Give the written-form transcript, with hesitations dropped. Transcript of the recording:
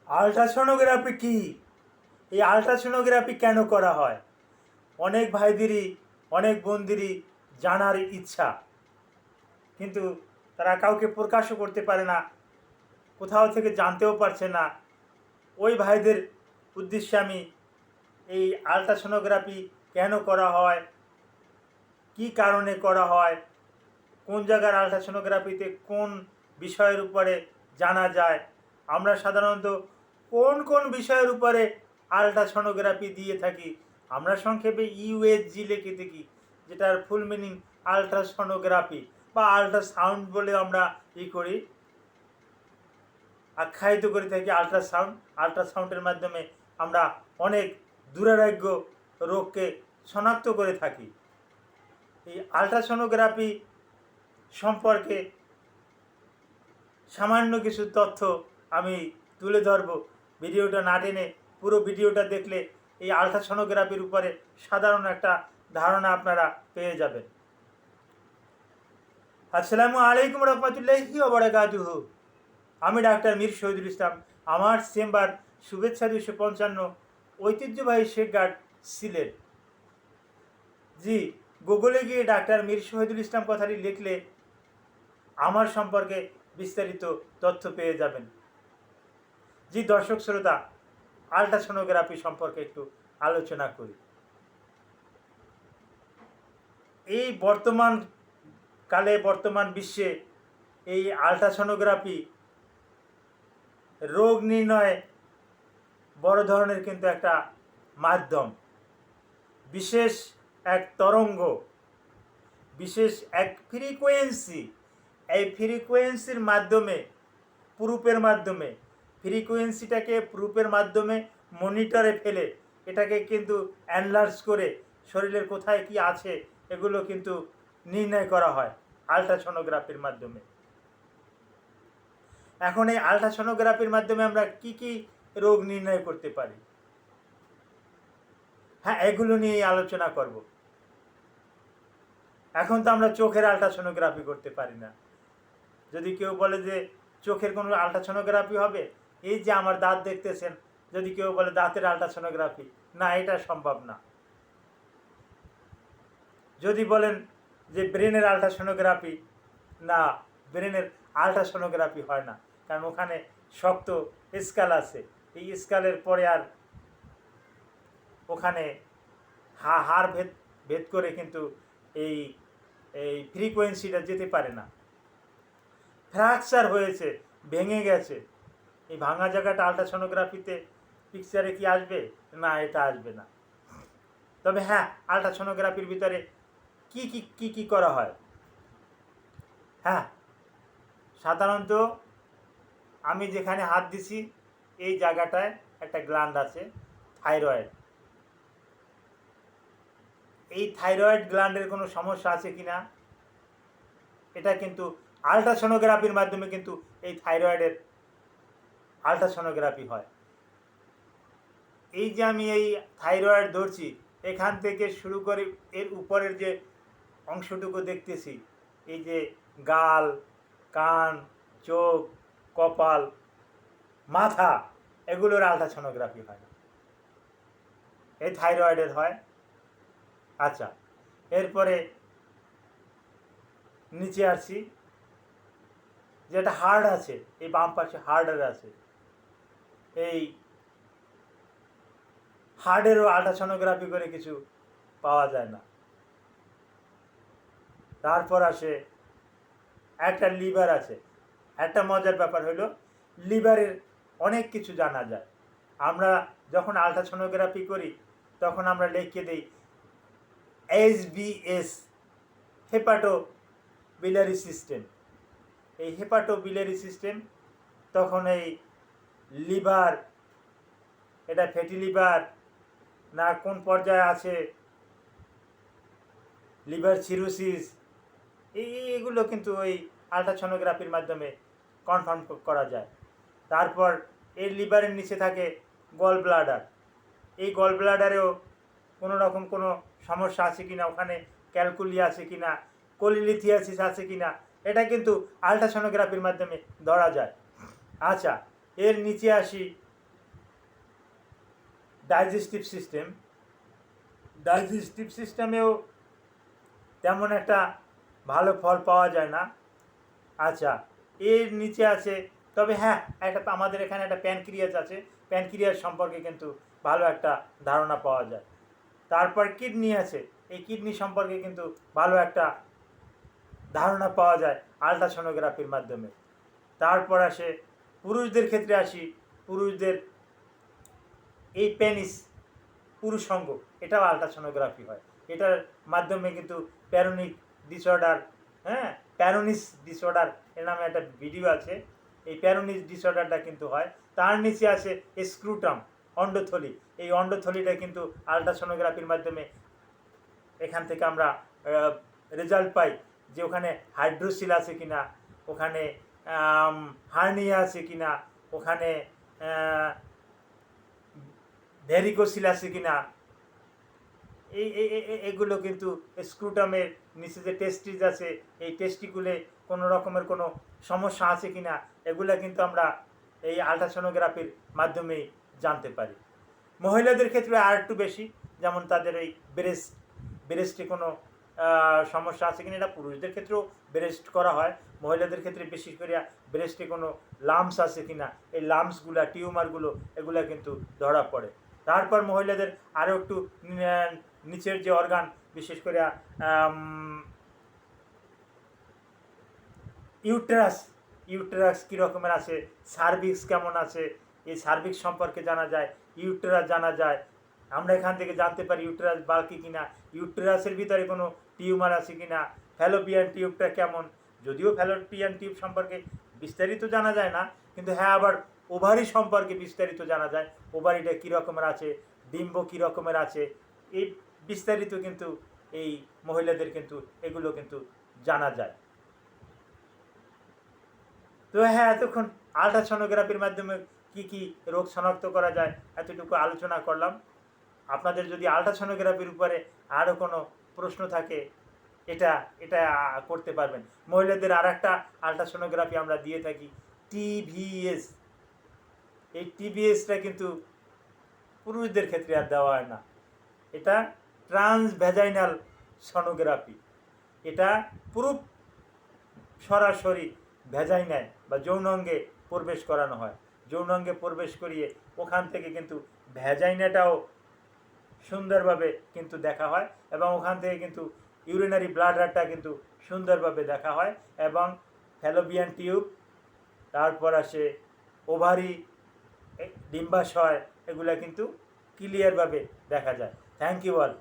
Ultrasonography কি? এই ultrasonography কেন করা হয়? অনেক ভাইদেরই অনেক বোনদেরই জানার ইচ্ছা, কিন্তু তারা কাউকে প্রকাশও করতে পারে না, কোথাও থেকে জানতেও পারছে না। ওই ভাইদের উদ্দেশ্যে আমি এই আলট্রাসোনোগ্রাফি কেন করা হয়, কি কারণে করা হয়, কোন জায়গার আলট্রাসোনোগ্রাফিতে কোন বিষয়ের উপরে জানা যায়, আমরা সাধারণত কোন কোন বিষয়ের উপরে আলট্রাসোনোগ্রাফি দিয়ে থাকি, আমরা সংক্ষেপে ইউএসজি লিখে থাকি, যেটার ফুল মিনিং আলট্রাসোনোগ্রাফি বা আলট্রাসাউন্ড বলে আমরা করি, আখ্যায়িত করে থাকি আলট্রাসাউন্ড। আলট্রাসাউন্ডের মাধ্যমে আমরা অনেক দুরারোগ্য রোগকে শনাক্ত করে থাকি। এই আলট্রাসোনোগ্রাফি সম্পর্কে সামান্য কিছু তথ্য আমি তুলে ধরব। ভিডিওটা না টেনে পুরো ভিডিওটা দেখলে এই আলট্রাসোনোগ্রাফির উপরে সাধারণ একটা ধারণা আপনারা পেয়ে যাবেন। আসসালামু আলাইকুম রহমতুল্লাহি ওয়া বারাকাতুহু। আমি ডাক্তার মীর শহীদুল ইসলাম। আমার চেম্বার শুভেচ্ছা 255, ঐতিহ্যবাহী শেখঘাট, সিলেট। জি, গুগলে গিয়ে ডাক্তার মীর শহীদুল ইসলাম কথাটি লিখলে আমার সম্পর্কে বিস্তারিত তথ্য পেয়ে যাবেন। জি দর্শক শ্রোতা, আলট্রাসোনোগ্রাফি সম্পর্কে একটু আলোচনা করি। এই বর্তমান বিশ্বে এই আলট্রাসোনোগ্রাফি রোগ নির্ণয়ে বড় ধরনের কিন্তু একটা মাধ্যম, বিশেষ এক তরঙ্গ, বিশেষ এক ফ্রিকোয়েন্সি। এই ফ্রিকোয়েন্সির মাধ্যমে ফ্রিকোয়েন্সিটাকে প্রুফের মাধ্যমে মনিটরে ফেলে এটাকে কিন্তু অ্যানলার্জ করে শরীরের কোথায় কি আছে এগুলো কিন্তু নির্ণয় করা হয় আলট্রাসোনোগ্রাফির মাধ্যমে। এখন এই আলট্রাসোনোগ্রাফির মাধ্যমে আমরা কি কি রোগ নির্ণয় করতে পারি, হ্যাঁ, এগুলো নিয়েই আলোচনা করব। এখন তো আমরা চোখের আলট্রাসোনোগ্রাফি করতে পারি না। যদি কেউ বলে যে চোখের কোনো আলট্রাসোনোগ্রাফি হবে, এই যে আমার দাঁত দেখতেছেন, যদি কেউ বলে দাঁতের আলট্রাসোনোগ্রাফি, না, এটা সম্ভব না। যদি বলেন যে ব্রেনের আলট্রাসোনোগ্রাফি, না, ব্রেনের আলট্রাসোনোগ্রাফি হয় না, কারণ ওখানে শক্ত স্কেল আছে, এই স্কেলের পরে আর ওখানে হাড় ভেদ করে কিন্তু এই এই ফ্রিকোয়েন্সিটা যেতে পারে না। ফ্র্যাকচার হয়েছে, ভেঙে গেছে, এই ভাঙা জায়গাটা আলট্রাসোনোগ্রাফিতে পিকচারে কি আসবে? না, এটা আসবে না। তবে হ্যাঁ, আলট্রাসোনোগ্রাফির ভিতরে কি কি কি কি করা হয়, হ্যাঁ, সাধারণত আমি যেখানে হাত দিছি এই জায়গাটায় একটা গ্ল্যান্ড আছে, থাইরয়েড। এই থাইরয়েড গ্ল্যান্ডের কোনো সমস্যা আছে কি না, এটা কিন্তু আলট্রাসোনোগ্রাফির মাধ্যমে কিন্তু এই থাইরয়েডের আলট্রাসোনোগ্রাফি হয়। এই যে আমি এই থাইরয়েড ধরছি, এখান থেকে শুরু করে এর উপরের যে অংশটুকু দেখতেছি, এই যে গাল, কান, চোখ, কপাল, মাথা, এগুলোর আলট্রাসোনোগ্রাফি হয়, এই থাইরয়েডের হয়। আচ্ছা, এরপরে নিচে আসছি, যেটা হার্ট আছে, এই বাম পাশে হার্টের আছে, এই হার্টেরও আলট্রাসোনোগ্রাফি করে কিছু পাওয়া যায় না। তারপর আসে একটা লিভার আছে। একটা মজার ব্যাপার হলো, লিভারের অনেক কিছু জানা যায়। আমরা যখন আলট্রাসোনোগ্রাফি করি তখন আমরা লিখে দিই HBS, হেপাটো বিলিয়ারি সিস্টেম। এই হেপাটো বিলিয়ারি সিস্টেম, তখন এই লিভার, এটা ফ্যাটি লিভার না কোন পর্যায়ে আছে, লিভার সিরোসিস, এইগুলো কিন্তু ওই আলট্রাসোনোগ্রাফির মাধ্যমে কনফার্ম করা যায়। তারপর এই লিভারের নিচে থাকে গল ব্লাডার। এই গল ব্লাডারেও কোনো রকম কোনো সমস্যা আছে কি না, ওখানে ক্যালকুলি আছে কি না, কোলিলিথিয়াসিস আছে কি না, এটা কিন্তু আলট্রাসোনোগ্রাফির মাধ্যমে ধরা যায়। আচ্ছা, এর নিচে আসি, ডাইজেস্টিভ সিস্টেমেও তেমন একটা ভালো ফল পাওয়া যায় না। আচ্ছা, এর নিচে আছে, তবে হ্যাঁ একটা আমাদের এখানে একটা প্যানক্রিয়াস আছে, প্যানক্রিয়াস সম্পর্কে কিন্তু ভালো একটা ধারণা পাওয়া যায়। তারপর কিডনি আছে, এই কিডনি সম্পর্কে কিন্তু ভালো একটা ধারণা পাওয়া যায় আলট্রাসোনোগ্রাফির মাধ্যমে। তারপর আসে পুরুষদের ক্ষেত্রে আসি, পুরুষদের এই পেনিস পুরুষাঙ্গ, এটাও আলট্রাসোনোগ্রাফি হয়। এটার মাধ্যমে কিন্তু প্যারোনিক ডিসঅর্ডার, হ্যাঁ প্যারোনিস ডিসঅর্ডার এর নামে একটা ভিডিও আছে, এই প্যারোনিস ডিসঅর্ডারটা কিন্তু হয়। তার নিচে আছে স্ক্রুটাম, অন্ডথলি, এই অন্ডথলিটা কিন্তু আলট্রাসোনোগ্রাফির মাধ্যমে এখান থেকে আমরা রেজাল্ট পাই যে ওখানে হাইড্রোসিল আছে কিনা, ওখানে হার্নিয়া আছে কিনা, ওখানে ভ্যারিকোসিল আছে কিনা। এগুলো কিন্তু স্ক্রুটামের নিচে যে টেস্টিস আছে, এই টেস্টিকুলে কোনো রকমের কোনো সমস্যা আছে কিনা, এগুলো কিন্তু আমরা এই আলট্রাসোনোগ্রাফির মাধ্যমেই জানতে পারি। মহিলাদের ক্ষেত্রে আর একটু বেশি, যেমন তাদের এই ব্রেস্টে কোনো সমস্যা আছে কিনা, এটা পুরুষদের ক্ষেত্রেও ব্রেস্ট করা হয়, মহিলাদের ক্ষেত্রে বেশি করে ব্রেস্টে কোনো লাম্পস আছে কিনা, এই লাম্পসগুলো টিউমারগুলো এগুলো কিন্তু ধরা পড়ে। তারপর মহিলাদের আরও একটু নিচের যে অর্গান, বিশেষ করে ইউটেরাস কী রকমের আছে, সার্ভিক্স কেমন আছে, এই সার্ভিক্স সম্পর্কে জানা যায়, ইউটেরাস জানা যায়। আমরা এখান থেকে জানতে পারি ইউটেরাস বাল্কি কিনা, ইউটেরাসের ভিতরে কোনো টিউমার আছে কিনা, ফ্যালোপিয়ান টিউবটা কেমন। যদিও ফ্যালোপিয়ান টিউব সম্পর্কে বিস্তারিত জানা যায় না, কিন্তু হ্যাঁ আবার ওভারি সম্পর্কে বিস্তারিত জানা যায়, ওভারিটা কী রকমের আছে, ডিম্ব কী রকমের আছে, এই বিস্তারিত কিন্তু এই মহিলাদের কিন্তু এগুলো কিন্তু জানা যায়। তো হ্যাঁ, এতক্ষণ আলট্রাসোনোগ্রাফির মাধ্যমে কি কি রোগ শনাক্ত করা যায় এতটুকু আলোচনা করলাম। আপনাদের যদি আলট্রাসোনোগ্রাফির উপরে আরও কোনো প্রশ্ন থাকে এটা এটা করতে পারবেন। মহিলাদের আর একটা আলট্রাসোনোগ্রাফি আমরা দিয়ে থাকি, টিভিএস। এই টিভিএসটা কিন্তু পুরুষদের ক্ষেত্রে আর দেওয়া হয় না, এটা ট্রান্সভ্যাজাইনাল সোনোগ্রাফি। এটা পুরো সরাসরি ভ্যাজাইনায় বা যৌনাঙ্গে প্রবেশ করানো হয়, যৌনাঙ্গে প্রবেশ করিয়ে ওখান থেকে কিন্তু ভ্যাজাইনাটাও সুন্দরভাবে কিন্তু দেখা হয়, এবং ওখান থেকে কিন্তু ইউরিনারি ব্লাডারটা কিন্তু সুন্দরভাবে দেখা হয়, এবং ফ্যালোপিয়ান টিউব, তারপর আসে ওভারি, ডিম্বাশয়, এগুলো কিন্তু ক্লিয়ারভাবে দেখা যায়। Thank you all.